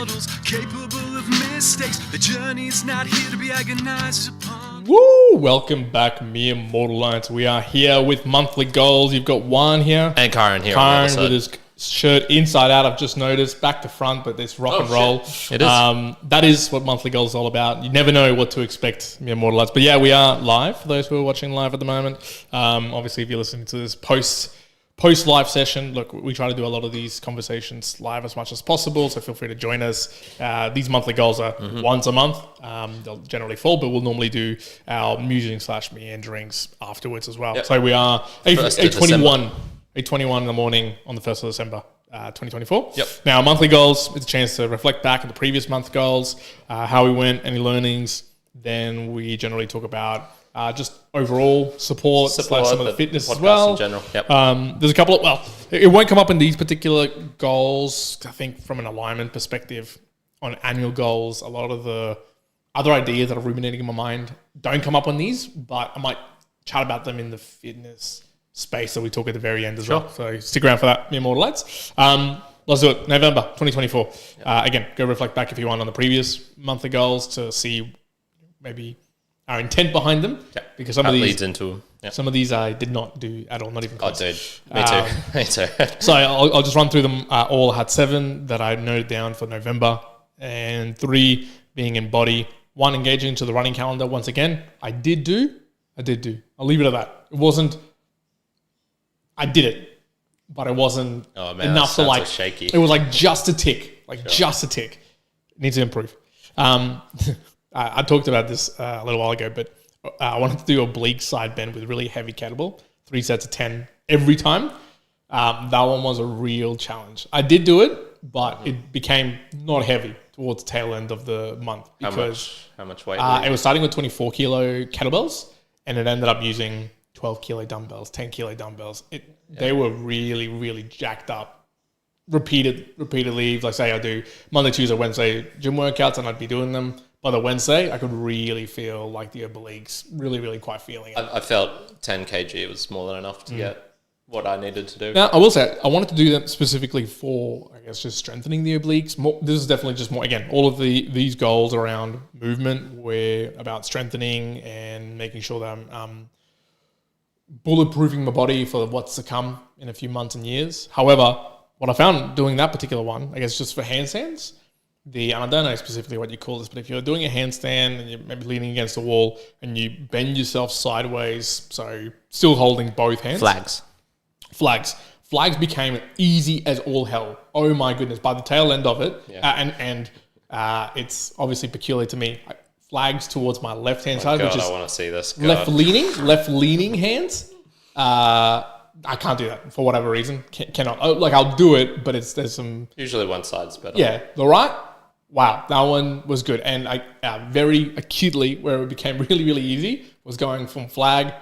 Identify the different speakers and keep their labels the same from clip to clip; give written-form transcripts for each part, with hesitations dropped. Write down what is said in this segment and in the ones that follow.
Speaker 1: mortals, capable of mistakes. The journey's not here to be agonized upon.
Speaker 2: Woo! Welcome back, mere mortal lions. We are here with monthly goals. You've got Juan here.
Speaker 3: And Kyrin here.
Speaker 2: Kyrin with his shirt inside out, I've just noticed, back to front, but this rock and roll.
Speaker 3: Shit. It is.
Speaker 2: That is what monthly goals is all about. You never know what to expect, mere mortal lions. But yeah, we are live, for those who are watching live at the moment. Obviously, if you're listening to this post-live session, look, we try to do a lot of these conversations live as much as possible, so feel free to join us. These monthly goals are once a month. They'll generally fall, but we'll normally do our musing/meanderings afterwards as well.
Speaker 3: Yep.
Speaker 2: So we are
Speaker 3: 8/21.
Speaker 2: 8:21 in the morning on the 1st of December, 2024.
Speaker 3: Yep.
Speaker 2: Now, monthly goals, it's a chance to reflect back on the previous month goals, how we went, any learnings. Then we generally talk about just overall support some of the fitness as well.
Speaker 3: In general. Yep.
Speaker 2: There's a couple of, it won't come up in these particular goals. I think from an alignment perspective on annual goals, a lot of the other ideas that are ruminating in my mind don't come up on these, but I might chat about them in the fitness space that we talk at the very end as well. So stick around for that, mere mortal lights. Let's do it. November 2024. Again, go reflect back if you want on the previous monthly goals to see maybe our intent behind them. Because some of these
Speaker 3: leads into
Speaker 2: some of these I did not do at all, not even close.
Speaker 3: Oh, dude. Me too. Me too.
Speaker 2: So I'll just run through them all. I had 7 that I noted down for November, and 3 being in body. 1, engaging into the running calendar. Once again, I did do. I'll leave it at that. It wasn't, I did it, but it wasn't enough to like,
Speaker 3: shaky.
Speaker 2: it was like just a tick, just a tick. It needs to improve. I talked about this a little while ago, but I wanted to do oblique side bend with really heavy kettlebell, 3 sets of 10 every time. That one was a real challenge. I did do it, but it became not heavy towards the tail end of the month. Because
Speaker 3: How much weight?
Speaker 2: it was starting with 24 kilo kettlebells, and it ended up using 12 kilo dumbbells, 10 kilo dumbbells. They were really, really jacked up. Repeatedly, like say I do Monday, Tuesday, Wednesday gym workouts, and I'd be doing them. By the Wednesday, I could really feel like the obliques, really quite feeling it.
Speaker 3: I felt 10 kg was more than enough to get what I needed to do.
Speaker 2: Now, I will say, I wanted to do that specifically for, I guess, just strengthening the obliques. This is definitely just more, again, all of these goals around movement were about strengthening and making sure that I'm bulletproofing my body for what's to come in a few months and years. However, what I found doing that particular one, I guess just for handstands, and I don't know specifically what you call this, but if you're doing a handstand and you're maybe leaning against the wall and you bend yourself sideways, so still holding both hands. Flags became easy as all hell. Oh my goodness. By the tail end of it, and it's obviously peculiar to me, flags towards my left-hand side,
Speaker 3: God,
Speaker 2: which is
Speaker 3: I want to see this.
Speaker 2: left-leaning hands. I can't do that for whatever reason. Cannot. I'll do it, but there's some...
Speaker 3: Usually one side's better.
Speaker 2: Yeah, the right... Wow, that one was good. And I very acutely, where it became really, really easy, was going from flag,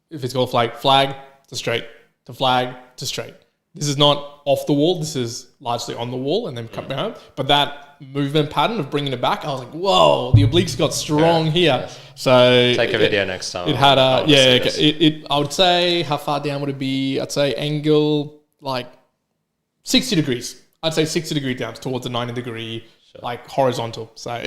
Speaker 2: if it's called flag to straight, to flag to straight. This is not off the wall. This is largely on the wall and then cut behind. But that movement pattern of bringing it back, I was like, whoa, the obliques got strong here. Yes. So
Speaker 3: take a video next time.
Speaker 2: It had I would say, how far down would it be? I'd say angle like 60 degrees. I'd say 60 degree down towards the 90 degree, like horizontal. So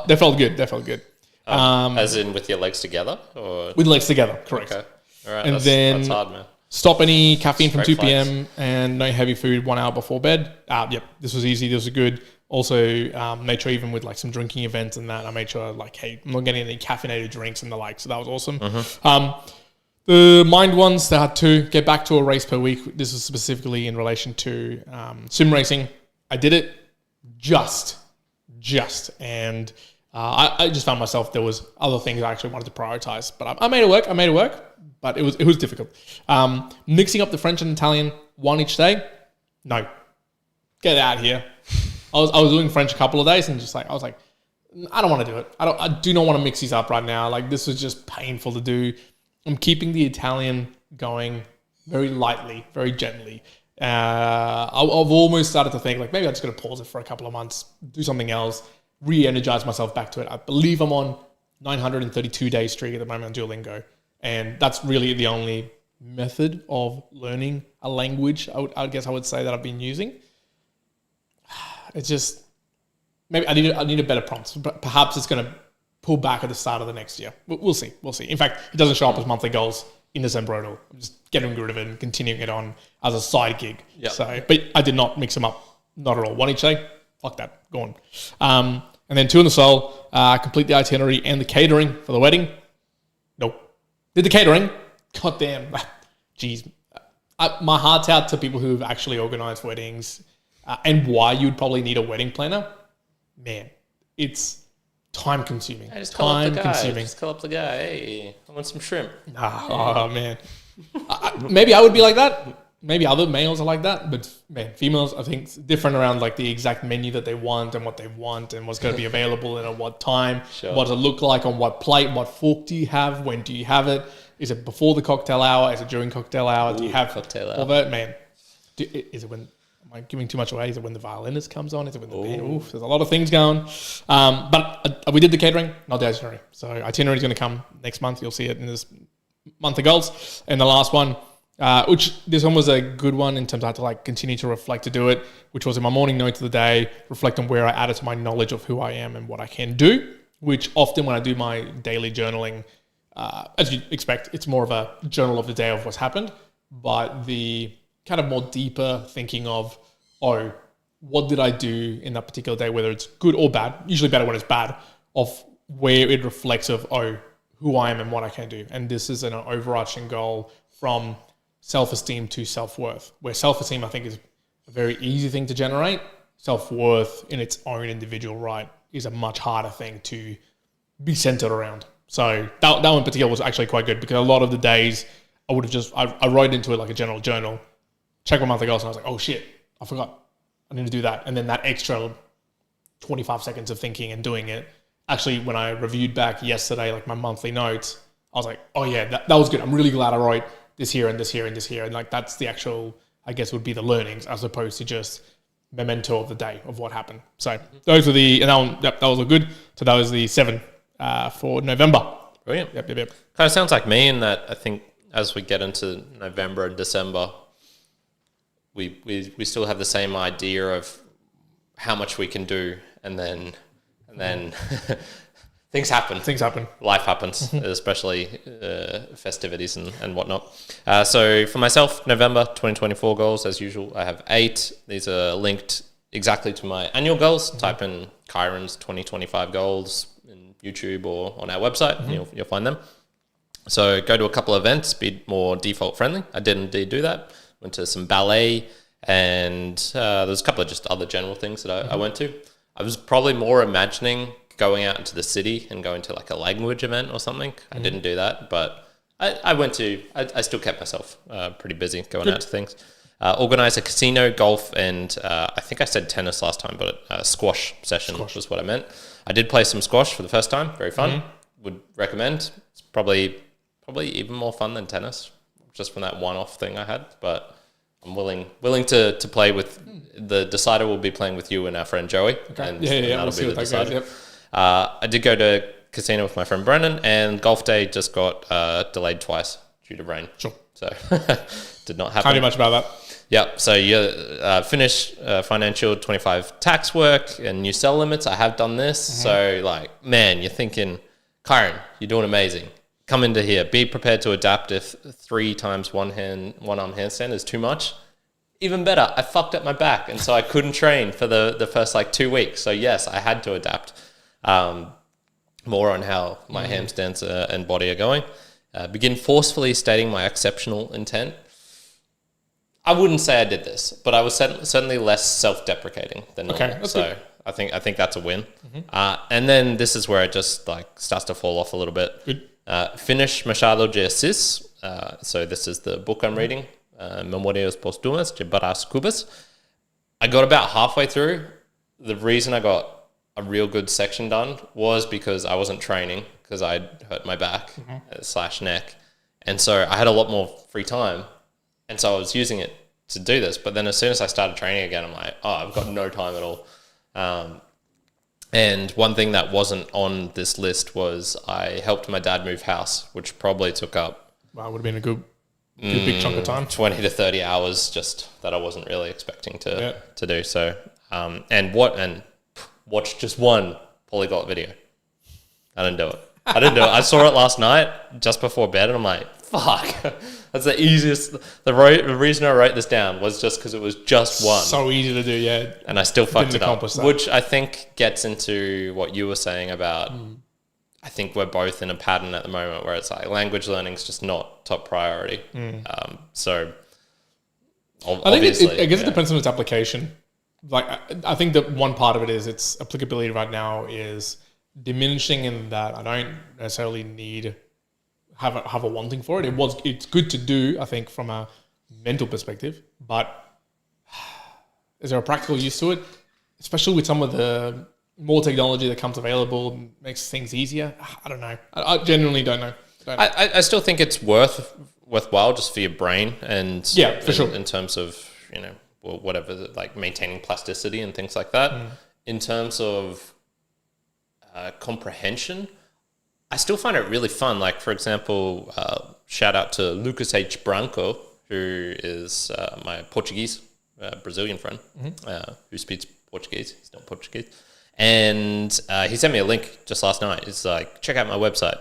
Speaker 2: they felt good.
Speaker 3: As in with your legs together? Or?
Speaker 2: With legs together, correct.
Speaker 3: Okay. All right,
Speaker 2: and that's
Speaker 3: hard, man.
Speaker 2: Stop any caffeine from 2
Speaker 3: flags.
Speaker 2: p.m. and no heavy food 1 hour before bed. This was easy. This was good. Also, made sure even with like some drinking events and that, I made sure like, hey, I'm not getting any caffeinated drinks and the like. So that was awesome. The mind ones, they had 2. Get back to a race per week. This is specifically in relation to sim racing. I did it just. And I just found myself, there was other things I actually wanted to prioritize. But I made it work. But it was difficult. Mixing up the French and Italian 1 each day. No. Get out here. I was doing French a couple of days and I was like, I don't want to do it. I do not want to mix these up right now. Like this was just painful to do. I'm keeping the Italian going very lightly, very gently. I've almost started to think like maybe I'm just going to pause it for a couple of months, do something else, re-energize myself back to it. I believe I'm on 932 day streak at the moment on Duolingo. And that's really the only method of learning a language, I guess I would say, that I've been using. It's just, maybe I need a better prompt. But perhaps it's going to pull back at the start of the next year. We'll see. We'll see. In fact, it doesn't show up as monthly goals in December at all. I'm just getting rid of it and continuing it on as a side gig.
Speaker 3: Yep.
Speaker 2: So, but I did not mix them up. Not at all. One each day. Fuck that. Go on. And then 2 in the soul. Complete the itinerary and the catering for the wedding. Nope. Did the catering. God damn. Jeez. My heart's out to people who've actually organized weddings and why you'd probably need a wedding planner. Man, it's time consuming.
Speaker 3: Just call up the guy. Hey, I want some shrimp.
Speaker 2: Oh, man. Maybe I would be like that. Maybe other males are like that. But, man, females, I think, it's different around like the exact menu that they want and what they want and what's going to be available and at what time. Sure. What does it look like on what plate? What fork do you have? When do you have it? Is it before the cocktail hour? Is it during cocktail hour? Do you have cocktail hour? That, man? Is it when... Am I giving too much away? Is it when the violinist comes on? Is it when the band? Oof, there's a lot of things going. But we did the catering, not the itinerary. So itinerary is going to come next month. You'll see it in this month of goals. And the last one, which this one was a good one in terms of I had to like continue to reflect to do it, which was in my morning notes of the day, reflect on where I added to my knowledge of who I am and what I can do, which often when I do my daily journaling, as you'd expect, it's more of a journal of the day of what's happened. But the kind of more deeper thinking of, what did I do in that particular day, whether it's good or bad, usually better when it's bad, of where it reflects of, who I am and what I can do. And this is an overarching goal from self-esteem to self-worth, where self-esteem, I think, is a very easy thing to generate. Self-worth in its own individual right is a much harder thing to be centered around. So that one in particular was actually quite good because a lot of the days I would have just, I wrote into it like a general journal, check my monthly goals, and I was like, oh shit, I forgot. I need to do that. And then that extra 25 seconds of thinking and doing it. Actually, when I reviewed back yesterday, like my monthly notes, I was like, oh yeah, that was good. I'm really glad I wrote this here and this here and this here. And like, that's the actual, I guess would be the learnings as opposed to just memento of the day of what happened. So those are the, and that was all good. So that was the 7 for November.
Speaker 3: Brilliant.
Speaker 2: Yep.
Speaker 3: Kind of sounds like me in that I think as we get into November and December, we still have the same idea of how much we can do, and then things happen. Life happens, especially festivities and whatnot. So for myself, November 2024 goals, as usual, I have 8. These are linked exactly to my annual goals. Type in Kyrin's 2025 goals in YouTube or on our website, and you'll find them. So go to a couple of events, be more default friendly. I did indeed do that. Went to some ballet, and there's a couple of just other general things that I went to. I was probably more imagining going out into the city and going to like a language event or something. I didn't do that, but I still kept myself pretty busy going out to things. Organized a casino, golf, and I think I said tennis last time, but squash session was what I meant. I did play some squash for the first time. Very fun. Would recommend. It's probably even more fun than tennis, just from that one-off thing I had, but I'm willing to play with the decider. Will be playing with you and our friend Joey, and that'll be the decider. Yep. I did go to casino with my friend Brennan, and golf day just got delayed twice due to rain. Sure. So did not happen.
Speaker 2: Can't do much about that.
Speaker 3: Yep. So you finish financial 25 tax work and new cell limits. I have done this. So like, man, you're thinking, Kyrin, you're doing amazing. Come into here. Be prepared to adapt if 3 times one arm handstand is too much. Even better, I fucked up my back, and so I couldn't train for the first like 2 weeks. So yes, I had to adapt more on how my handstands and body are going. Begin forcefully stating my exceptional intent. I wouldn't say I did this, but I was certainly less self-deprecating than normal. Okay, so good. I think that's a win. And then this is where it just like starts to fall off a little bit.
Speaker 2: Good.
Speaker 3: Finish Machado de Assis. So this is the book I'm reading, Memorias Póstumas de Brás Cubas. I got about halfway through. The reason I got a real good section done was because I wasn't training because I'd hurt my back / neck. And so I had a lot more free time. And so I was using it to do this. But then as soon as I started training again, I'm like, I've got no time at all. And one thing that wasn't on this list was I helped my dad move house, which probably took up...
Speaker 2: Wow, would have been a good big chunk of time.
Speaker 3: 20 to 30 hours just that I wasn't really expecting to do. So, and watch just one polyglot video. I didn't do it. I saw it last night just before bed, and I'm like, fuck. That's the easiest. The reason I wrote this down was just because it was just one.
Speaker 2: So easy to do, yeah.
Speaker 3: And I still fucked it up.
Speaker 2: That.
Speaker 3: Which I think gets into what you were saying about, I think we're both in a pattern at the moment where it's like language learning is just not top priority. So obviously,
Speaker 2: I guess it depends on its application. Like, I think that one part of it is its applicability right now is diminishing in that I don't necessarily need have a wanting for it. It's good to do, I think, from a mental perspective, but is there a practical use to it? Especially with some of the more technology that comes available, makes things easier. I don't know. I genuinely don't know.
Speaker 3: I still think it's worthwhile just for your brain and
Speaker 2: for sure
Speaker 3: in terms of whatever, like maintaining plasticity and things like that. In terms of comprehension, I still find it really fun. Like, for example, shout out to Lucas H. Branco, who is my Portuguese Brazilian friend who speaks Portuguese. He's not Portuguese. And he sent me a link just last night. It's like, check out my website,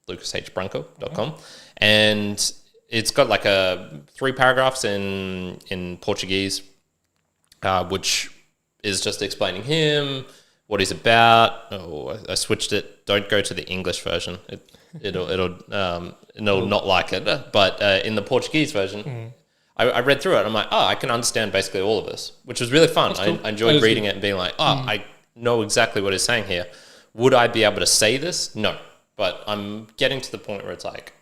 Speaker 3: lucashbranco.com. And it's got like 3 paragraphs in Portuguese, which is just explaining him, what he's about. Oh, I switched it. Don't go to the English version. It'll not like it. But in the Portuguese version, I read through it. I'm like, I can understand basically all of this, which was really fun. Cool. I enjoyed reading it and being like, I know exactly what he's saying here. Would I be able to say this? No. But I'm getting to the point where it's like,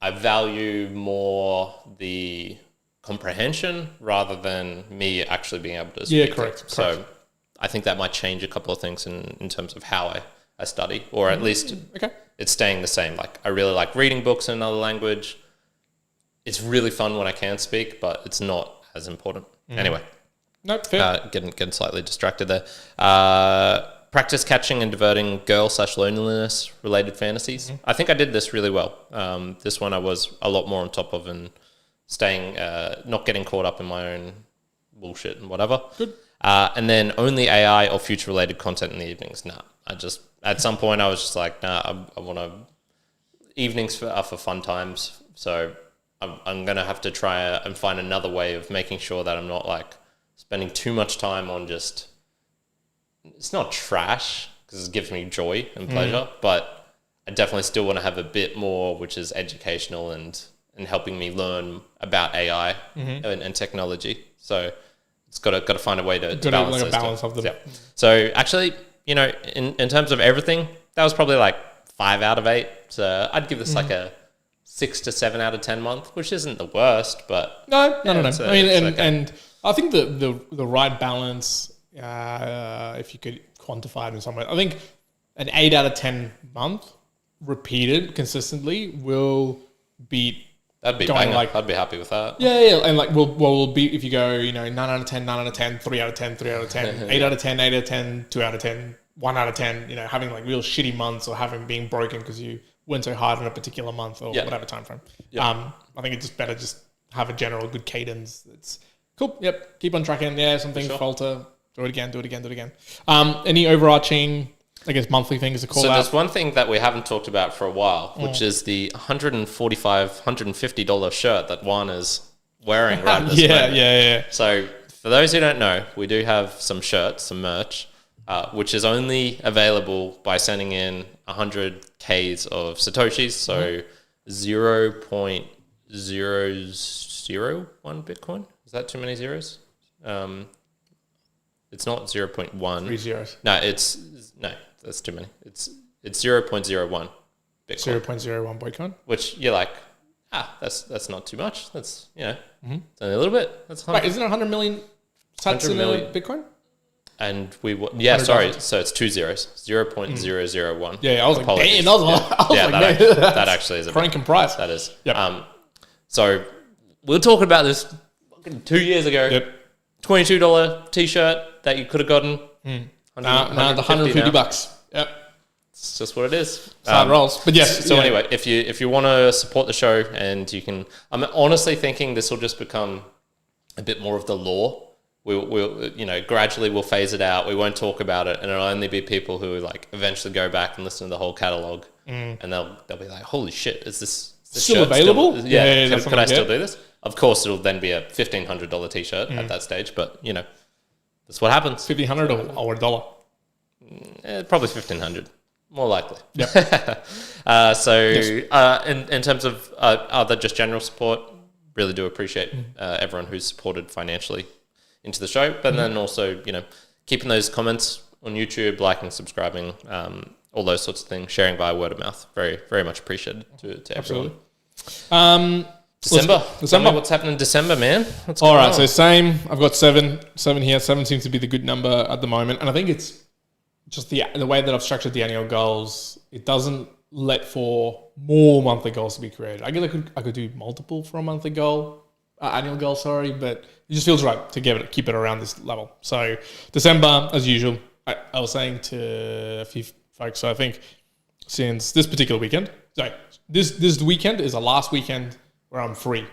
Speaker 3: I value more the comprehension rather than me actually being able to speak.
Speaker 2: Yeah, correct.
Speaker 3: So I think that might change a couple of things in terms of how I study, or at least it's staying the same. Like, I really like reading books in another language. It's really fun when I can speak, but it's not as important. Anyway.
Speaker 2: Nope, fair.
Speaker 3: Getting slightly distracted there. Practice catching and diverting girl/loneliness related fantasies. I think I did this really well. This one I was a lot more on top of and staying, not getting caught up in my own bullshit and whatever.
Speaker 2: Good.
Speaker 3: And then only AI or future related content in the evenings. At some point I was just like, I want to, evenings are for fun times. So I'm going to have to try and find another way of making sure that I'm not like spending too much time on just, it's not trash because it gives me joy and pleasure, but I definitely still want to have a bit more, which is educational and helping me learn about AI and technology. So it's got to find a way to balance
Speaker 2: like a balance of them.
Speaker 3: Yeah. So actually, in terms of everything, that was probably like 5 out of 8. So I'd give this like a 6 to 7 out of 10 month, which isn't the worst, but
Speaker 2: no. I mean, and I think the right balance, if you could quantify it in some way, I think an 8 out of 10 month repeated consistently will beat.
Speaker 3: That'd be bang. I'd be happy with that.
Speaker 2: Yeah, and like we'll beat if you go 9 out of 10, 9 out of 10, 3 out of 10, 3 out of 10, 8 out of 10, 8 out of 10, 2 out of 10, 1 out of 10. Having like real shitty months or being broken because you went so hard in a particular month or whatever time frame. I think it's just better just have a general good cadence. It's cool. Yep, keep on tracking. Yeah, some things falter. Do it again. Any overarching, I guess, monthly things to call out?
Speaker 3: So there's one thing that we haven't talked about for a while, which is the $145, $150 shirt that Juan is wearing right this moment.
Speaker 2: Yeah.
Speaker 3: So for those who don't know, we do have some shirts, some merch, which is only available by sending in 100 Ks of Satoshis, so 0.001 Bitcoin. Is that too many zeros? It's not 0.1.
Speaker 2: 3 zeros.
Speaker 3: No, that's too many. It's 0.01 Bitcoin.
Speaker 2: 0.01 Bitcoin.
Speaker 3: Which you're like, that's not too much. That's, it's only a little bit. That's 100.
Speaker 2: Wait, isn't it 100 million sats in a Bitcoin?
Speaker 3: And sorry. So it's 2 zeros. 0.001.
Speaker 2: Yeah, I was
Speaker 3: Apologies.
Speaker 2: like,
Speaker 3: that actually is a
Speaker 2: Franken price.
Speaker 3: That is.
Speaker 2: Yep.
Speaker 3: So we were talking about this 2 years ago.
Speaker 2: Yep.
Speaker 3: $22 t-shirt that you could have gotten.
Speaker 2: The $150. Yep.
Speaker 3: It's just what it is.
Speaker 2: Side rolls. But yes.
Speaker 3: So anyway, if you want to support the show and you can, I'm honestly thinking this will just become a bit more of the law we'll gradually we'll phase it out. We won't talk about it, and it'll only be people who like eventually go back and listen to the whole catalog, and they'll be like, "Holy shit, is this
Speaker 2: Still
Speaker 3: shirt
Speaker 2: available?
Speaker 3: Could I still do this?" Of course, it'll then be a $1,500 t-shirt at that stage, but that's what happens.
Speaker 2: $1,500 or $1.
Speaker 3: Probably 1,500, more likely.
Speaker 2: Yep.
Speaker 3: In terms of other just general support, really do appreciate everyone who's supported financially into the show, but then also keeping those comments on YouTube, liking, subscribing, all those sorts of things, sharing via word of mouth, very very much appreciated to everyone. December. Tell me what's happening in December, man. What's
Speaker 2: all
Speaker 3: going
Speaker 2: right,
Speaker 3: on?
Speaker 2: so same. I've got seven here. 7 seems to be the good number at the moment, and I think it's just the way that I've structured the annual goals. It doesn't let for more monthly goals to be created. I guess I could do multiple for a monthly goal, annual goal. Sorry, but it just feels right to keep it around this level. So December, as usual, I was saying to a few folks. So I think since this particular weekend, this weekend is the last weekend where I'm free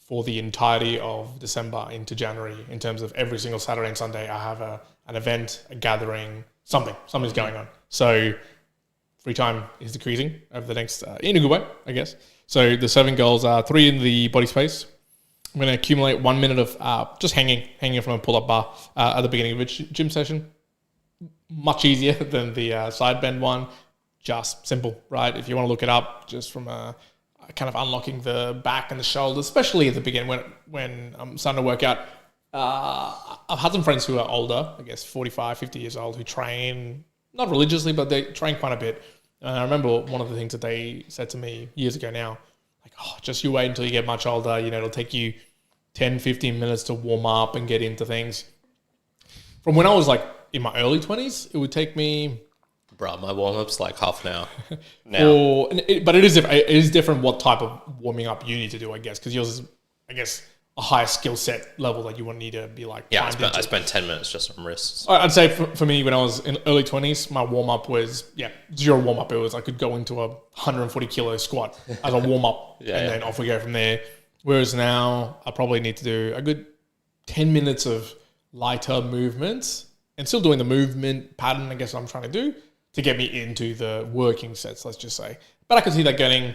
Speaker 2: for the entirety of December into January. In terms of every single Saturday and Sunday, I have an event, a gathering, something's going on. So free time is decreasing over the next, in a good way, I guess. So the 7 goals are 3 in the body space. I'm going to accumulate 1 minute of just hanging from a pull-up bar at the beginning of a gym session. Much easier than the side bend one. Just simple, right? If you want to look it up, just from a kind of unlocking the back and the shoulders, especially at the beginning when I'm starting to work out. I've had some friends who are older, I guess 45, 50 years old, who train, not religiously, but they train quite a bit. And I remember one of the things that they said to me years ago now, like, just you wait until you get much older, it'll take you 10, 15 minutes to warm up and get into things. From when I was like in my early 20s, it would take me...
Speaker 3: Bro, my warm-up's like half an hour now.
Speaker 2: But it is different what type of warming up you need to do, I guess, because yours is, I guess, a higher skill set level that you would need to be like.
Speaker 3: Yeah, I spent 10 minutes just on wrists.
Speaker 2: I'd say for me, when I was in early 20s, my warm-up was, zero warm-up. It was, I could go into a 140 kilo squat as a warm-up then off we go from there. Whereas now, I probably need to do a good 10 minutes of lighter movements and still doing the movement pattern, I guess, I'm trying to do, to get me into the working sets, let's just say. But I can see that getting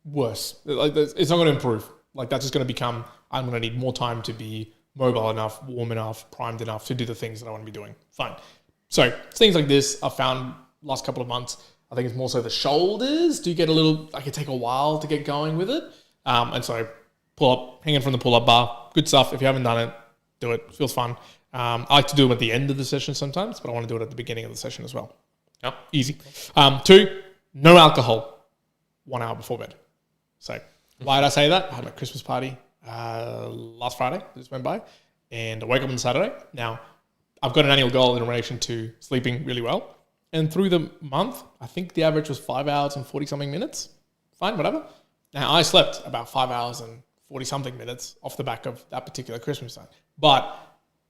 Speaker 2: worse. It's not going to improve. Like, that's just going to become, I'm going to need more time to be mobile enough, warm enough, primed enough to do the things that I want to be doing. Fine. So things like this I've found last couple of months. I think it's more so the shoulders do get I can take a while to get going with it. And so pull up, hanging from the pull-up bar, good stuff. If you haven't done it, do it. It feels fun. I like to do them at the end of the session sometimes, but I want to do it at the beginning of the session as well.
Speaker 3: Oh.
Speaker 2: Easy. 2, no alcohol 1 hour before bed. So why did I say that? I had my Christmas party last Friday, just went by, and I woke up on Saturday. Now, I've got an annual goal in relation to sleeping really well. And through the month, I think the average was 5 hours and 40-something minutes. Fine, whatever. Now, I slept about 5 hours and 40-something minutes off the back of that particular Christmas time. But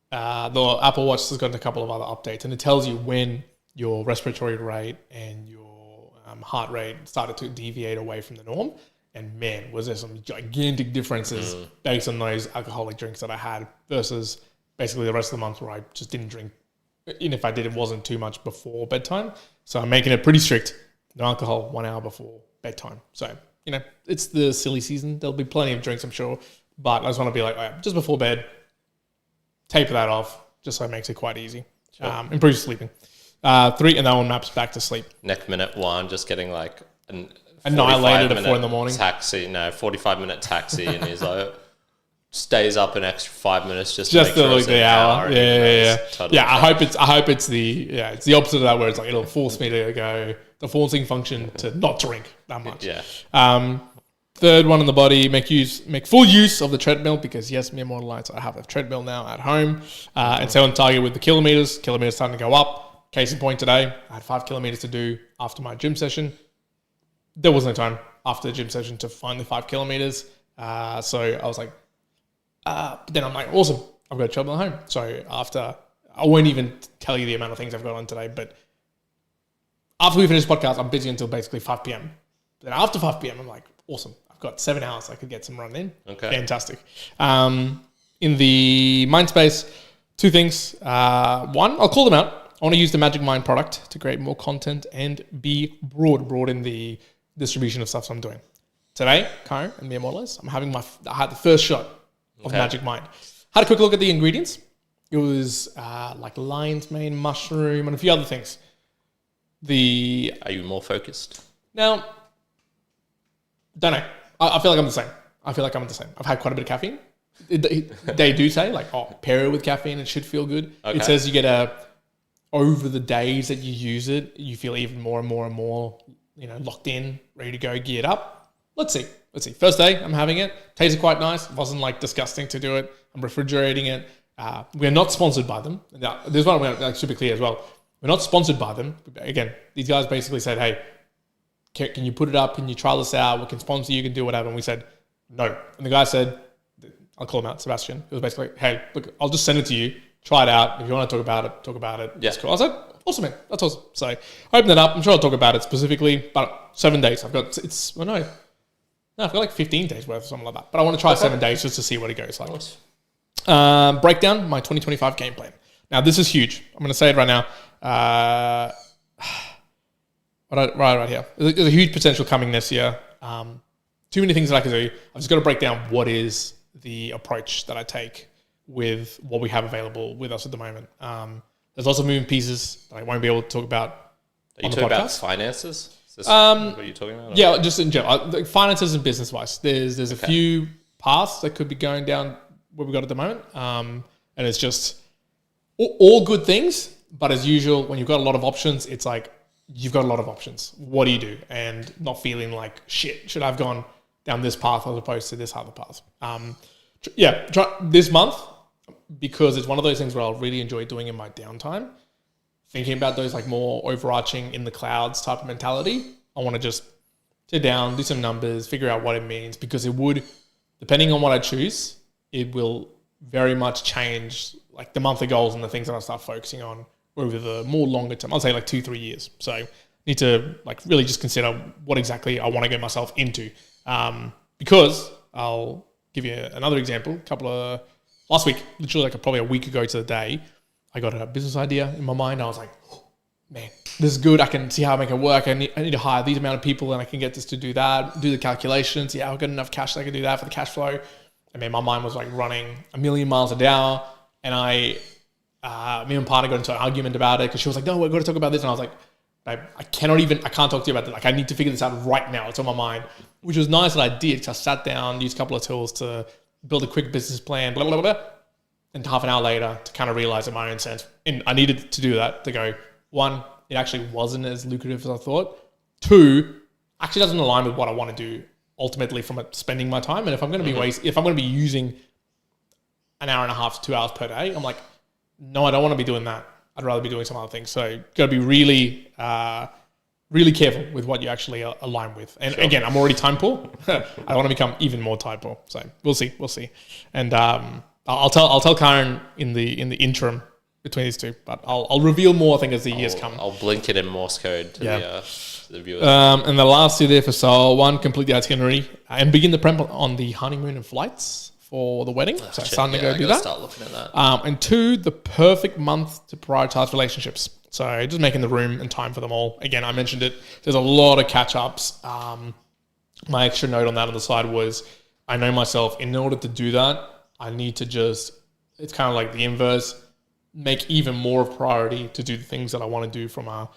Speaker 2: the Apple Watch has got a couple of other updates, and it tells you when your respiratory rate and your heart rate started to deviate away from the norm. And man, was there some gigantic differences based on those alcoholic drinks that I had versus basically the rest of the month where I just didn't drink. And if I did, it wasn't too much before bedtime. So I'm making it pretty strict. No alcohol 1 hour before bedtime. So, it's the silly season. There'll be plenty of drinks, I'm sure. But I just want to be like, all right, just before bed, taper that off, just so it makes it quite easy. Sure. Improves sleeping. 3, and that one maps back to sleep.
Speaker 3: Neck minute 1, just getting like
Speaker 2: annihilated at 4 in the morning.
Speaker 3: 45-minute taxi, and he's like stays up an extra 5 minutes just to
Speaker 2: like
Speaker 3: sure
Speaker 2: the hour. Yeah.
Speaker 3: Totally
Speaker 2: I hope it's the opposite of that, where it's like it'll force me to go the forcing function to not drink that much.
Speaker 3: Yeah.
Speaker 2: 3rd one in the body, make full use of the treadmill, because yes, mere mortal lights, I have a treadmill now at home, and stay on target with the kilometers. Kilometers starting to go up. Case in point, today I had 5 kilometers to do after my gym session. There was no time after the gym session to find the 5 kilometers. So I was like, but then I'm like, awesome, I've got a treadmill at home. So I won't even tell you the amount of things I've got on today, but after we finish the podcast, I'm busy until basically 5 p.m. Then after 5 p.m., I'm like, awesome, I've got 7 hours I could get some run in.
Speaker 3: Okay.
Speaker 2: Fantastic. In the mind space, Two things. One, I'll call them out. I want to use the Magic Mind product to create more content and be broad in the distribution of stuff I'm doing. Today, Kyrin and me and Models, I had the first shot of Magic Mind. Had a quick look at the ingredients. It was like lion's mane, mushroom, and a few other things.
Speaker 3: Are you more focused?
Speaker 2: Now, don't know. I feel like I'm the same. I've had quite a bit of caffeine. They do say like, pair it with caffeine, it should feel good. Okay. It says you get over the days that you use it, you feel even more and more, locked in, ready to go, geared up. Let's see. First day, I'm having it. Tasted quite nice. It wasn't like disgusting to do it. I'm refrigerating it. We're not sponsored by them. Now, there's one I'm going to super clear as well. We're not sponsored by them. Again, these guys basically said, hey, can you put it up? Can you try this out? We can sponsor you. You can do whatever. And we said, no. And the guy said, I'll call him out, Sebastian. It was basically, hey, look, I'll just send it to you. Try it out. If you want to talk about it. Yeah. That's cool. I was like, awesome, man. That's awesome. So I opened it up. I'm sure I'll talk about it specifically, but 7 days. I've got like 15 days worth or something like that. But I want to try 7 days just to see what it goes like. Nice. Breakdown, my 2025 game plan. Now, this is huge. I'm going to say it right now. Right here. There's a huge potential coming this year. Too many things that I can do. I've just got to break down what is the approach that I take with what we have available with us at the moment. There's lots of moving pieces that I won't be able to talk about.
Speaker 3: Are you talking about finances? Is this what you're talking about?
Speaker 2: Yeah, just in general. Finances and business-wise. There's a few paths that could be going down where we got at the moment. And it's just all good things. But as usual, when you've got a lot of options, it's like you've got a lot of options. What do you do? And not feeling like, shit, should I have gone down this path as opposed to this other path? This month, because it's one of those things where I'll really enjoy doing in my downtime, thinking about those like more overarching in the clouds type of mentality. I want to just sit down, do some numbers, figure out what it means, because it would, depending on what I choose, it will very much change like the monthly goals and the things that I start focusing on over the more longer term. I'll say like 2-3 years. So need to like really just consider what exactly I want to get myself into. Because I'll give you another example. Last week, literally like probably a week ago to the day, I got a business idea in my mind. I was like, man, this is good. I can see how I make it work. I need to hire these amount of people and I can get this to do that, do the calculations. Yeah, I've got enough cash that I can do that for the cash flow. I mean, my mind was like running a million miles an hour. And me and my partner got into an argument about it because she was like, no, we've got to talk about this. And I was like, babe, I can't talk to you about that. Like, I need to figure this out right now. It's on my mind, which was nice that I did because I sat down, used a couple of tools to build a quick business plan, blah, blah, blah. And half an hour later to kind of realize in my own sense, and I needed to do that to go, one, it actually wasn't as lucrative as I thought. Two, actually doesn't align with what I want to do ultimately from spending my time. And if I'm going to be if I'm going to be using an hour and a half to 2 hours per day, I'm like, no, I don't want to be doing that. I'd rather be doing some other things. So got to be really, really careful with what you actually align with. And again, I'm already time poor. I want to become even more time poor. So we'll see. And I'll tell Kyrin in the interim between these two, but I'll reveal more, I think, as the years come.
Speaker 3: I'll blink it in Morse code to the viewers.
Speaker 2: And the last two there for Sol. One, complete the itinerary and begin the prep on the honeymoon and flights for the wedding. So starting to go do that.
Speaker 3: Start looking at that.
Speaker 2: And two, the perfect month to prioritize relationships. So just making the room and time for them all. Again, I mentioned it. There's a lot of catch-ups. My extra note on that on the side was, I know myself, in order to do that, I need to just, it's kind of like the inverse, make even more of priority to do the things that I want to do from a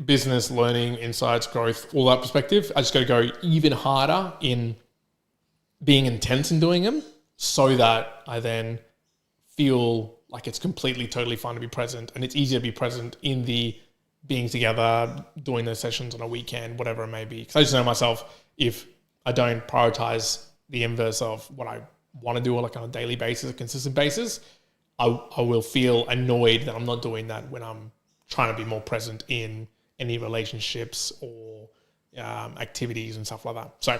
Speaker 2: business, learning, insights, growth, all that perspective. I just got to go even harder in being intense in doing them so that I then feel like it's completely, totally fine to be present. And it's easier to be present in the being together, doing those sessions on a weekend, whatever it may be. Because I just know myself, if I don't prioritize the inverse of what I want to do like on a daily basis, a consistent basis, I will feel annoyed that I'm not doing that when I'm trying to be more present in any relationships or activities and stuff like that. So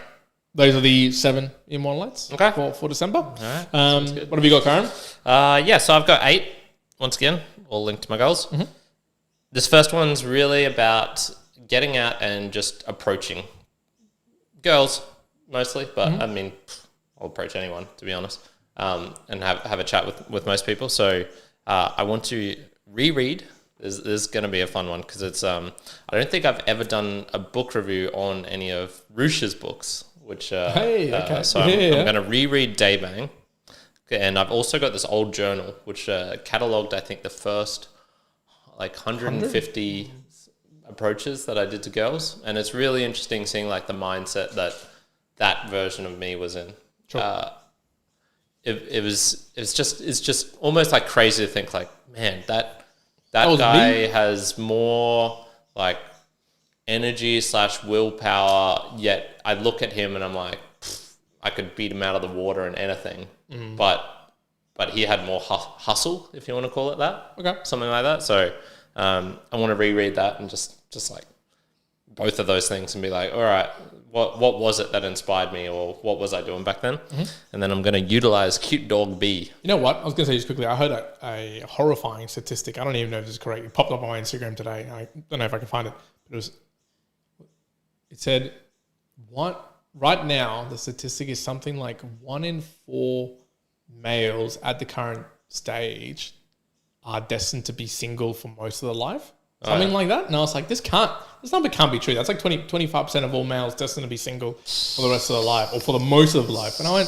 Speaker 2: those are the 7 in-one lights for December. All
Speaker 3: right.
Speaker 2: What have you got, Kyrin?
Speaker 3: So I've got 8, once again, all linked to my goals. Mm-hmm. This first one's really about getting out and just approaching girls mostly, but I mean, I'll approach anyone, to be honest. and have a chat with most people. So I want to reread. This is going to be a fun one because it's I don't think I've ever done a book review on any of Rush's books, which so I'm going to reread Daybang, and I've also got this old journal which catalogued I think the first like 150 approaches that I did to girls, and it's really interesting seeing like the mindset that version of me was in. Sure. It's just almost like crazy to think like, man, that guy has more like energy / willpower, yet I look at him and I'm like, I could beat him out of the water in anything. But he had more hustle, if you want to call it that. Okay. Something like that. So I want to reread that and just like both of those things and be like, all right, what was it that inspired me, or what was I doing back then? And then I'm going to utilize Cute Dog B. You
Speaker 2: know what? I was going to say just quickly, I heard a horrifying statistic. I don't even know if this is correct. It popped up on my Instagram today. I don't know if I can find it. But it said, right now, the statistic is something like 1 in 4 males at the current stage are destined to be single for most of their life. Something like that. And I was like, this number can't be true. That's like 25% of all males destined to be single for the rest of their life, or for the most of their life. And I went,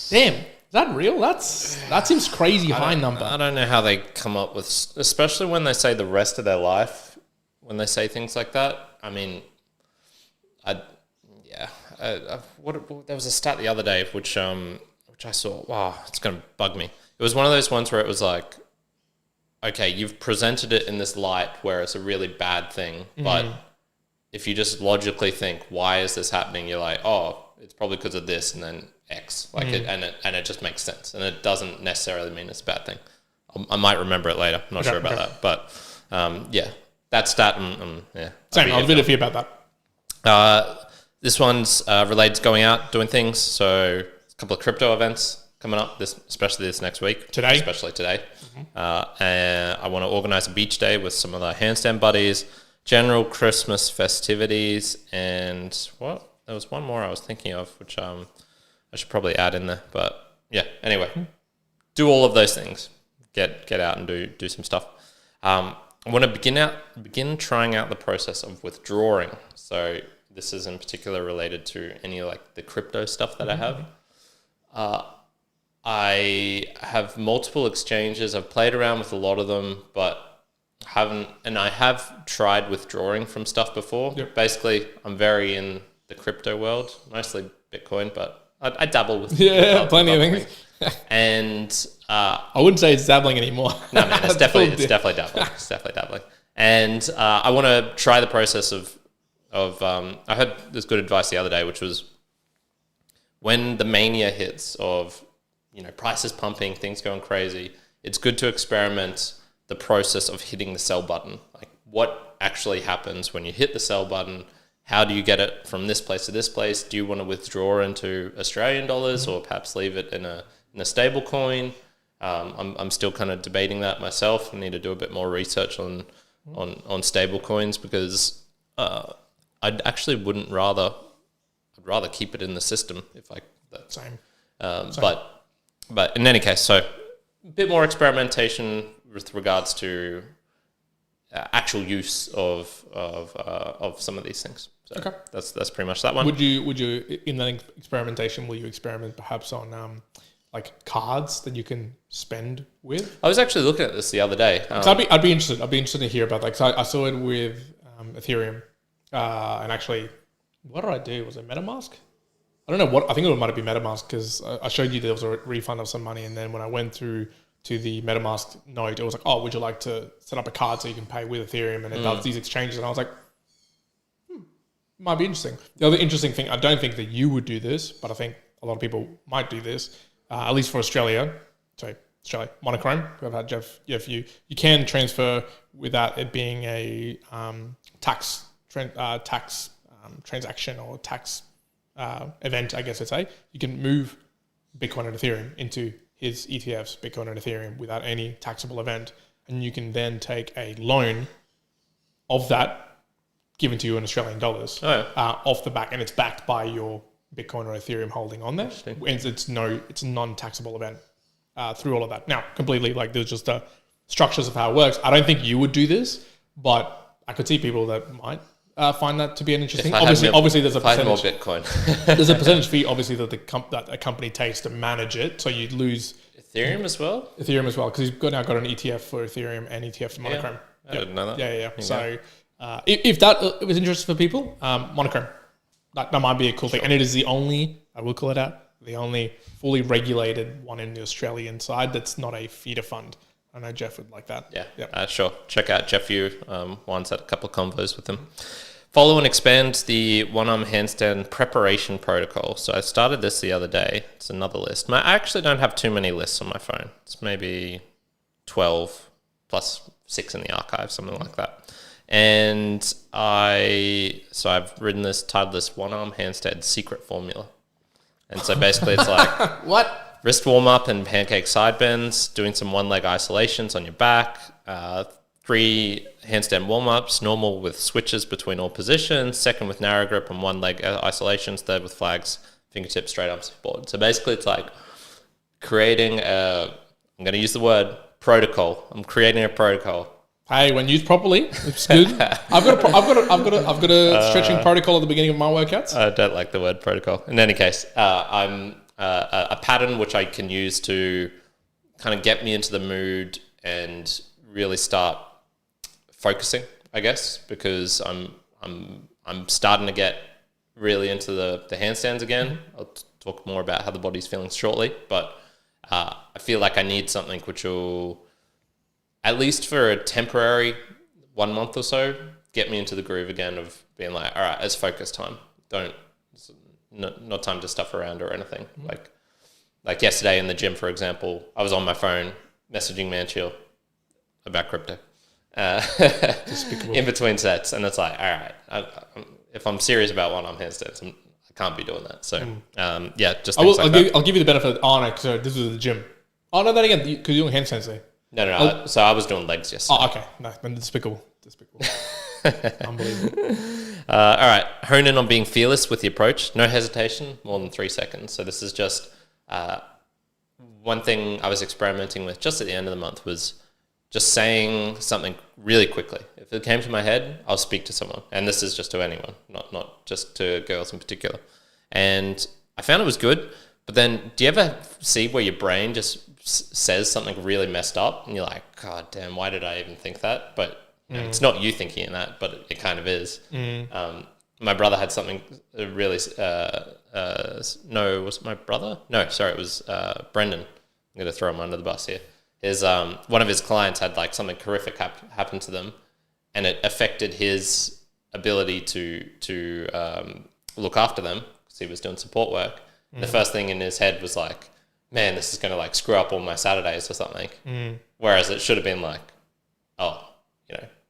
Speaker 2: damn, is that real? That seems crazy high number.
Speaker 3: I don't know how they come up with, especially when they say the rest of their life, when they say things like that. I mean, there was a stat the other day which I saw, wow, it's going to bug me. It was one of those ones where it was like, okay, you've presented it in this light where it's a really bad thing, but if you just logically think, why is this happening? You're like, oh, it's probably because of this, and then X, it just makes sense, and it doesn't necessarily mean it's a bad thing. I might remember it later. I'm not sure about that, but that stat,
Speaker 2: Same. I was a bit iffy about that.
Speaker 3: This one's related to going out, doing things. So a couple of crypto events coming up, especially this next week. Especially today. And I want to organize a beach day with some of the handstand buddies, general Christmas festivities, and there was one more I was thinking of, which I should probably add in there. But yeah, anyway, do all of those things. Get out and do some stuff. I want to begin trying out the process of withdrawing. So this is in particular related to any like the crypto stuff that I have. I have multiple exchanges. I've played around with a lot of them, but I have tried withdrawing from stuff before. Yep. Basically, I'm very in the crypto world, mostly Bitcoin, but I dabble with
Speaker 2: plenty of things.
Speaker 3: And
Speaker 2: I wouldn't say it's dabbling anymore.
Speaker 3: No, man, it's definitely dabbling. It's definitely dabbling. And I want to try the process of I heard this good advice the other day, which was when the mania hits of prices pumping, things going crazy, it's good to experiment the process of hitting the sell button. Like, what actually happens when you hit the sell button? How do you get it from this place to this place? Do you want to withdraw into Australian dollars or perhaps leave it in a stable coin? I'm still kind of debating that myself. I need to do a bit more research on stable coins because I'd rather keep it in the system if I that.
Speaker 2: Same.
Speaker 3: But in any case, so a bit more experimentation with regards to actual use of some of these things. So okay. That's pretty much that one.
Speaker 2: Would you in that experimentation, will you experiment perhaps on like cards that you can spend with?
Speaker 3: I was actually looking at this the other day.
Speaker 2: I'd be interested. I'd be interested to hear about that because I saw it with Ethereum, and actually, what did I do? Was it MetaMask? I don't know what. I think it might have been MetaMask because I showed you there was a refund of some money, and then when I went through to the MetaMask note, it was like, oh, would you like to set up a card so you can pay with Ethereum, and it does these exchanges, and I was like, might be interesting. The other interesting thing, I don't think that you would do this, but I think a lot of people might do this, at least for Australia. Sorry, Australia, monochrome. I've had Jeff, you can transfer without it being a tax transaction or tax event, I guess I'd say. You can move Bitcoin and Ethereum into his ETFs, Bitcoin and Ethereum, without any taxable event. And you can then take a loan of that given to you in Australian dollars off the back, and it's backed by your Bitcoin or Ethereum holding on there. And it's a non-taxable event through all of that. Now, completely, like, there's just the structures of how it works. I don't think you would do this, but I could see people that might find that to be an interesting. Obviously, there's a percentage.
Speaker 3: More Bitcoin.
Speaker 2: There's a percentage fee, obviously, that that a company takes to manage it. So you'd lose
Speaker 3: Ethereum as well,
Speaker 2: because you've now got an ETF for Ethereum and ETF for Monochrome.
Speaker 3: I didn't know that.
Speaker 2: Yeah. So if that was interesting for people, Monochrome, that might be a cool thing. And it is the only, I will call it out, the only fully regulated one in the Australian side that's not a feeder fund. I know Jeff would like that.
Speaker 3: Yeah. Sure. Check out Jeff Yu. Juan's had a couple of convos with him. Follow and expand the one-arm handstand preparation protocol. So I started this the other day. It's another list. I actually don't have too many lists on my phone. It's maybe 12 plus 6 in the archive, something like that. And I've written this, titled this one-arm handstand secret formula. And so basically it's like
Speaker 2: what?
Speaker 3: Wrist warm-up and pancake side bends, doing some one-leg isolations on your back, 3 handstand warm-ups, normal with switches between all positions, second with narrow grip and one-leg isolations, third with flags, fingertips, straight arms forward. So basically it's like creating I'm going to use the word protocol. I'm creating a protocol.
Speaker 2: Hey, when used properly, it's good. I've got a stretching protocol at the beginning of my workouts.
Speaker 3: I don't like the word protocol. In any case, I'm a pattern which I can use to kind of get me into the mood and really start focusing, I guess, because I'm starting to get really into the handstands again. I'll talk more about how the body's feeling shortly, but I feel like I need something which will, at least for a temporary 1 month or so, get me into the groove again of being like, all right, it's focus time. Not time to stuff around or anything. Like yesterday in the gym, for example, I was on my phone messaging Manchiel about crypto in between sets, and it's like, all right, if I'm serious about one-arm handstands, I can't be doing that. So just
Speaker 2: I'll give you the benefit. So this was the gym. Oh no, then again, because you're doing handstands there.
Speaker 3: No. So I was doing legs yesterday.
Speaker 2: Oh, okay. No, then despicable. Unbelievable.
Speaker 3: All right. Hone in on being fearless with the approach. No hesitation, more than 3 seconds. So this is just one thing I was experimenting with just at the end of the month was just saying something really quickly. If it came to my head, I'll speak to someone. And this is just to anyone, not just to girls in particular. And I found it was good. But then do you ever see where your brain just says something really messed up and you're like, God damn, why did I even think that? But it's not you thinking that, but it kind of is. My brother had something really, no, was it my brother? No, sorry, it was Brendan. I'm going to throw him under the bus here. One of his clients had like something horrific happen to them, and it affected his ability to look after them because he was doing support work. The first thing in his head was like, man, this is going to like screw up all my Saturdays or something. Whereas it should have been like, oh,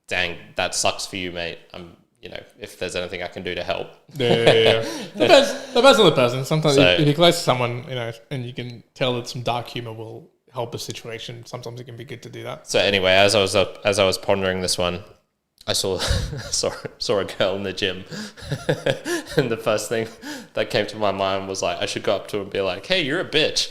Speaker 3: dang, that sucks for you, mate. If there's anything I can do to help.
Speaker 2: Yeah. Depends on the person. Sometimes if you're close to someone, and you can tell that some dark humor will help a situation, sometimes it can be good to do that.
Speaker 3: So anyway, as I was pondering this one, I saw a girl in the gym, and the first thing that came to my mind was like, I should go up to her and be like, "Hey, you're a bitch."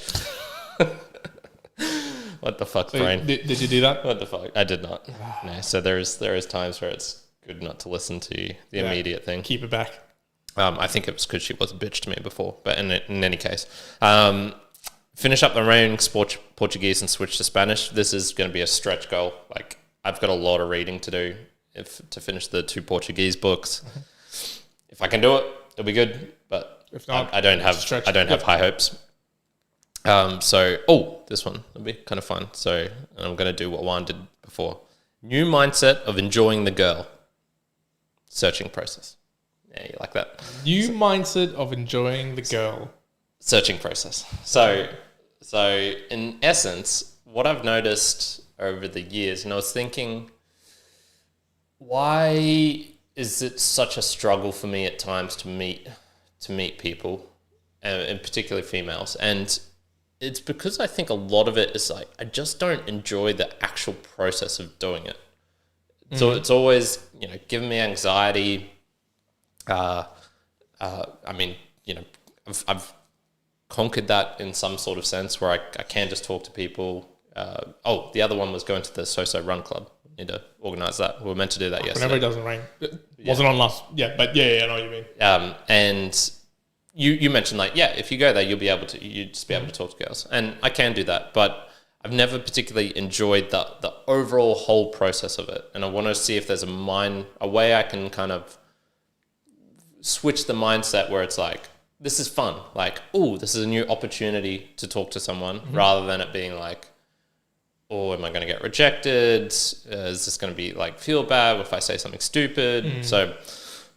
Speaker 3: What the fuck, brain?
Speaker 2: Did you do that?
Speaker 3: What the fuck? I did not. No. So there is times where it's good not to listen to the immediate thing.
Speaker 2: Keep it back.
Speaker 3: I think it was because she was a bitch to me before, but in any case, finish up the remaining Portuguese and switch to Spanish. This is going to be a stretch goal. Like, I've got a lot of reading to do to finish the 2 Portuguese books. If I can do it, it'll be good. But if not, I don't have high hopes. This one will be kind of fun. So I'm going to do what Juan did before. New mindset of enjoying the girl. Searching process. Yeah, you like that?
Speaker 2: New mindset of enjoying the girl.
Speaker 3: Searching process. So in essence, what I've noticed over the years, and I was thinking, why is it such a struggle for me at times to meet people, and particularly females? And it's because I think a lot of it is like, I just don't enjoy the actual process of doing it. So it's always, giving me anxiety. I've I've conquered that in some sort of sense where I can just talk to people. The other one was going to the So-So Run Club. Need to organise that. We were meant to do that yesterday.
Speaker 2: Whenever it doesn't rain. It wasn't on last. Yeah, but I know what you mean.
Speaker 3: And you mentioned like, if you go there, you'd just be able to talk to girls. And I can do that, but I've never particularly enjoyed the overall whole process of it. And I want to see if there's a way I can kind of switch the mindset where it's like, this is fun. Like, oh, this is a new opportunity to talk to someone, rather than it being like, oh, am I going to get rejected? Is this going to be like feel bad if I say something stupid? So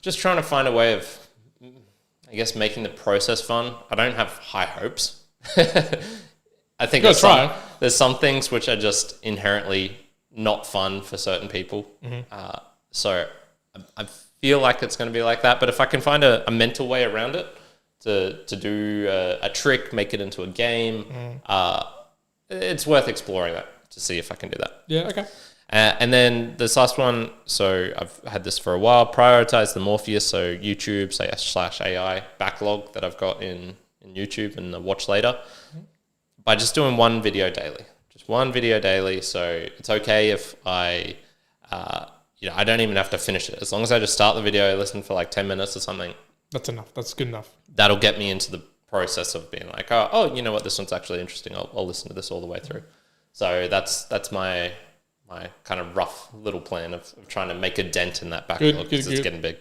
Speaker 3: just trying to find a way of, I guess, making the process fun. I don't have high hopes. I think there's some things which are just inherently not fun for certain people. So I feel like it's going to be like that. But if I can find a mental way around it to do a trick, make it into a game, it's worth exploring that to see if I can do that.
Speaker 2: Yeah, okay.
Speaker 3: And then this last one, so I've had this for a while, prioritize the Morpheus, so YouTube, say /AI backlog that I've got in YouTube and the watch later, by just doing one video daily. Just one video daily, so it's okay if I don't even have to finish it. As long as I just start the video, listen for like 10 minutes or something.
Speaker 2: That's enough. That's good enough.
Speaker 3: That'll get me into the process of being like, oh, you know what, this one's actually interesting. I'll listen to this all the way through. So that's my kind of rough little plan of trying to make a dent in that backlog because it's getting big.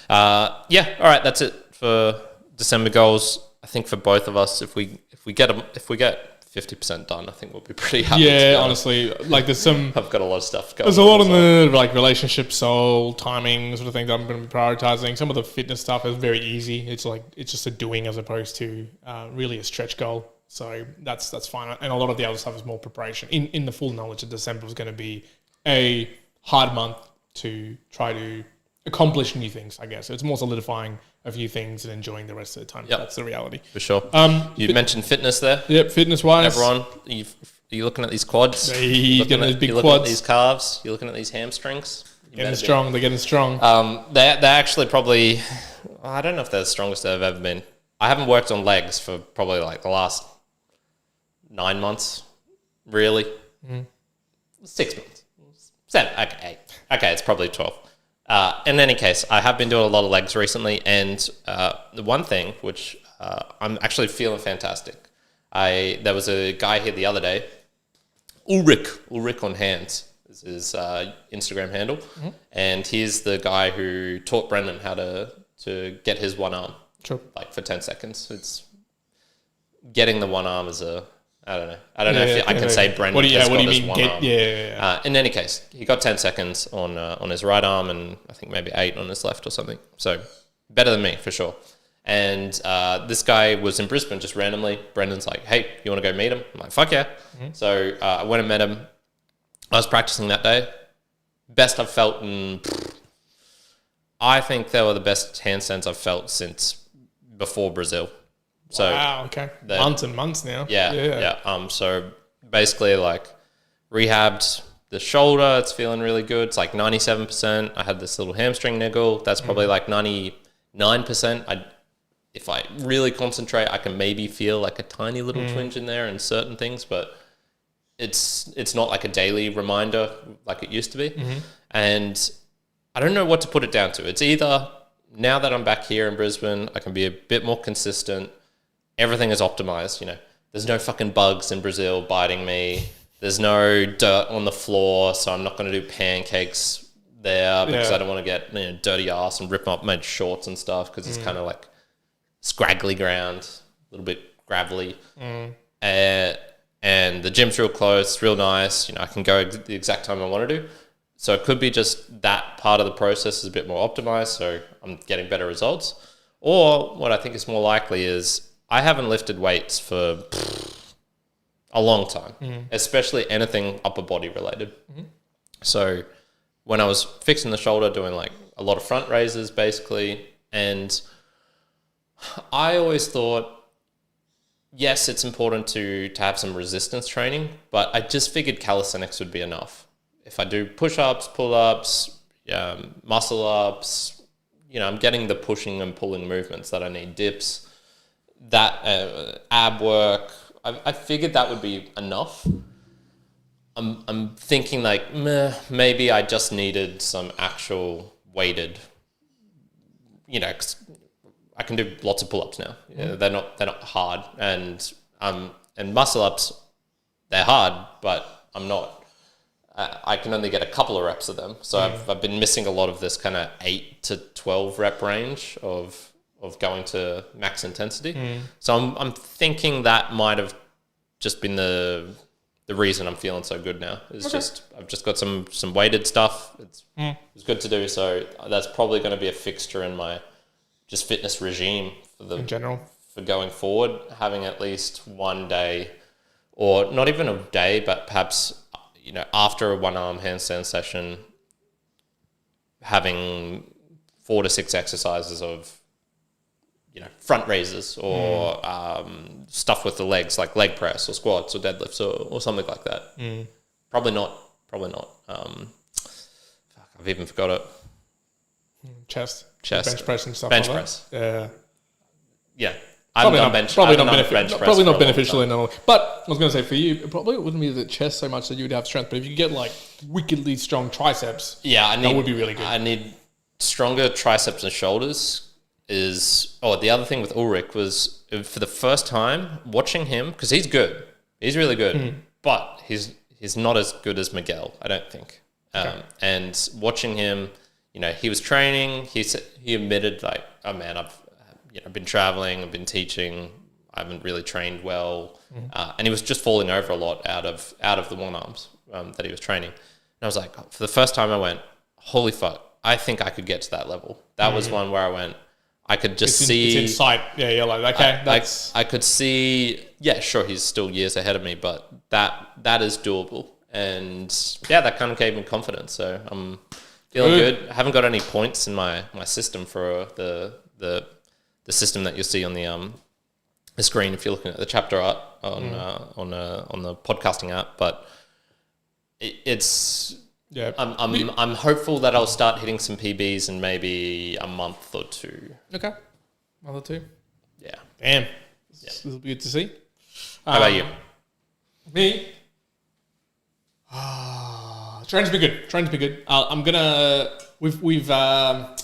Speaker 3: All right, that's it for December goals. I think for both of us, if we get 50% done, I think we'll be pretty happy.
Speaker 2: Yeah, honestly, like there's some.
Speaker 3: I've got a lot of stuff going.
Speaker 2: There's a lot on the like relationship, soul, timing sort of things that I'm going to be prioritizing. Some of the fitness stuff is very easy. It's just a doing as opposed to really a stretch goal. So that's fine. And a lot of the other stuff is more preparation. In the full knowledge that December is going to be a hard month to try to accomplish new things, I guess. It's more solidifying a few things and enjoying the rest of the time. Yep. That's the reality.
Speaker 3: For sure. You mentioned fitness there.
Speaker 2: Yep, fitness-wise.
Speaker 3: Everyone, are you looking at these quads?
Speaker 2: You're looking at big quads.
Speaker 3: Looking at these calves? You're looking at these hamstrings?
Speaker 2: They're getting strong.
Speaker 3: They're actually probably, I don't know if they're the strongest they've ever been. I haven't worked on legs for probably like the last 9 months, really. 6 months. 7, okay, 8. Okay, it's probably 12. In any case, I have been doing a lot of legs recently, and the one thing which I'm actually feeling fantastic. There was a guy here the other day, Ulrich on hands is his Instagram handle, and he's the guy who taught Brendan how to get his one arm, like for 10 seconds. It's getting the one arm is I don't know if I can say Brendan has got his one arm. In any case, he got 10 seconds on his right arm and I think maybe 8 on his left or something. So better than me for sure. And this guy was in Brisbane just randomly. Brendan's like, hey, you want to go meet him? I'm like, fuck yeah. So I went and met him. I was practicing that day. Best I've felt I think they were the best handstands I've felt since before Brazil. So
Speaker 2: wow, okay. Months and months now.
Speaker 3: Yeah. So basically like rehabbed the shoulder, it's feeling really good. It's like 97%. I had this little hamstring niggle. That's probably like 99%. If I really concentrate, I can maybe feel like a tiny little twinge in there and certain things, but it's not like a daily reminder like it used to be. And I don't know what to put it down to. It's either now that I'm back here in Brisbane, I can be a bit more consistent. Everything is optimized, There's no fucking bugs in Brazil biting me. There's no dirt on the floor, so I'm not going to do pancakes there because I don't want to get dirty ass and rip up my shorts and stuff because it's kind of like scraggly ground, a little bit gravelly. And the gym's real close, real nice. I can go the exact time I want to do. So it could be just that part of the process is a bit more optimized, so I'm getting better results. Or what I think is more likely is I haven't lifted weights for a long time, especially anything upper body related. So when I was fixing the shoulder, doing like a lot of front raises basically, and I always thought, yes, it's important to have some resistance training, but I just figured calisthenics would be enough. If I do push-ups, pull-ups, muscle-ups, I'm getting the pushing and pulling movements that I need, dips. that ab work, I figured that would be enough. I'm thinking like maybe I just needed some actual weighted, 'cause I can do lots of pull-ups now. They're not hard, and muscle ups, they're hard, but I'm not. I can only get a couple of reps of them, so I've been missing a lot of this kind of 8 to 12 rep range of going to max intensity. So I'm thinking that might have just been the reason I'm feeling so good now. I've just got some weighted stuff. It's good to do. So that's probably going to be a fixture in my just fitness regime in general for going forward. Having at least one day, or not even a day, but perhaps after a 1-arm handstand session, having 4 to 6 exercises of front raises or stuff with the legs, like leg press or squats or deadlifts or something like that. Probably not. I've even forgot it. Chest,
Speaker 2: bench press and stuff.
Speaker 3: Bench
Speaker 2: like
Speaker 3: press.
Speaker 2: That.
Speaker 3: Yeah.
Speaker 2: Probably not beneficial in all. But I was going to say for you, it probably wouldn't be the chest so much that you would have strength. But if you could get like wickedly strong triceps, that would be really good.
Speaker 3: I need stronger triceps and shoulders. The other thing with Ulrich was, for the first time watching him, because he's good, he's really good, but he's not as good as Miguel, I don't think. And watching him, he was training. He admitted like, oh man, I've been traveling, I've been teaching, I haven't really trained well, and he was just falling over a lot out of the 1-arms that he was training. And I was like, for the first time, I went, holy fuck, I think I could get to that level. That was one where I went, I could just see.
Speaker 2: It's in sight. Yeah, you're like, okay, that's.
Speaker 3: I could see. Yeah, sure, he's still years ahead of me, but that is doable, and that kind of gave me confidence. So I'm feeling good. I haven't got any points in my system for the system that you'll see on the screen if you're looking at the chapter art on the podcasting app, but it's. Yeah, I'm hopeful that I'll start hitting some PBs in maybe a month or 2.
Speaker 2: Okay, month or 2.
Speaker 3: Yeah.
Speaker 2: Damn. This will be good to see.
Speaker 3: How about you?
Speaker 2: Me? Trying to be good. I'm gonna. We've talked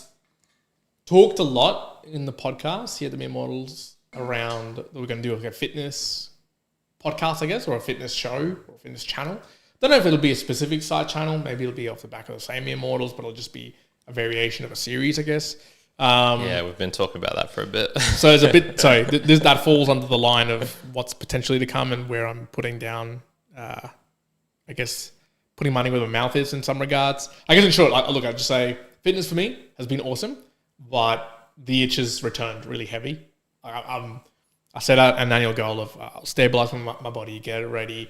Speaker 2: a lot in the podcast here at the Mere Models around that we're gonna do like a fitness podcast, I guess, or a fitness show or a fitness channel. Don't know if it'll be a specific side channel. Maybe it'll be off the back of the same Mere Models, but it'll just be a variation of a series, I guess.
Speaker 3: We've been talking about that for a bit.
Speaker 2: So there's a bit. So that falls under the line of what's potentially to come, and where I'm putting down, I guess, putting money where my mouth is in some regards. I guess in short, I'd just say fitness for me has been awesome, but the itch has returned really heavy. I set out an annual goal of stabilizing my body, get it ready.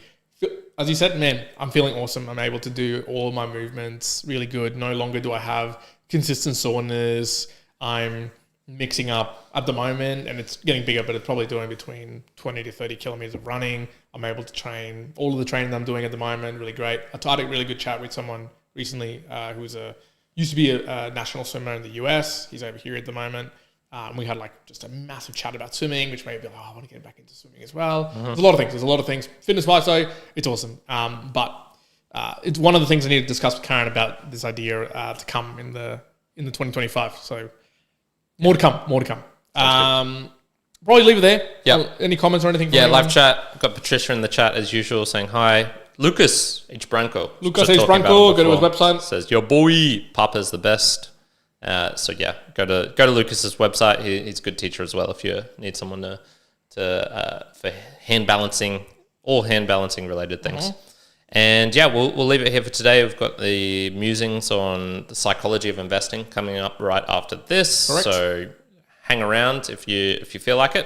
Speaker 2: As you said, man, I'm feeling awesome. I'm able to do all my movements really good. No longer do I have consistent soreness. I'm mixing up at the moment, and it's getting bigger, but it's probably doing between 20 to 30 kilometers of running. I'm able to train all of the training that I'm doing at the moment. Really great. I had a really good chat with someone recently who used to be a national swimmer in the US. He's over here at the moment. And we had like just a massive chat about swimming, which made me like, I want to get back into swimming as well. There's a lot of things. Fitness-wise, though, it's awesome. But it's one of the things I need to discuss with Kyrin about this idea to come in the 2025. So more to come. Probably leave it there.
Speaker 3: Yeah.
Speaker 2: Any comments or anything?
Speaker 3: Yeah, live chat. Got Patricia in the chat as usual saying hi. Lucas H. Branco.
Speaker 2: Go to his website.
Speaker 3: Says, your boy, Papa's the best. So yeah, go to Lucas's website. He's a good teacher as well if you need someone for hand balancing, all hand balancing related things. And yeah, we'll leave it here for today. We've got the musings on the psychology of investing coming up right after this.
Speaker 2: Correct.
Speaker 3: So hang around if you feel like it.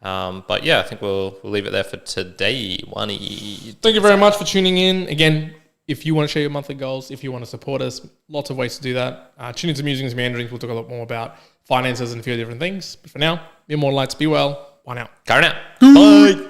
Speaker 3: But yeah, I think we'll leave it there for today.
Speaker 2: Thank you very much for tuning in. Again, if you want to share your monthly goals, if you want to support us, lots of ways to do that. Tune into Musings and Meanderings. We'll talk a lot more about finances and a few different things. But for now, be more lights, be well. One out.
Speaker 3: Kyrin out. Bye.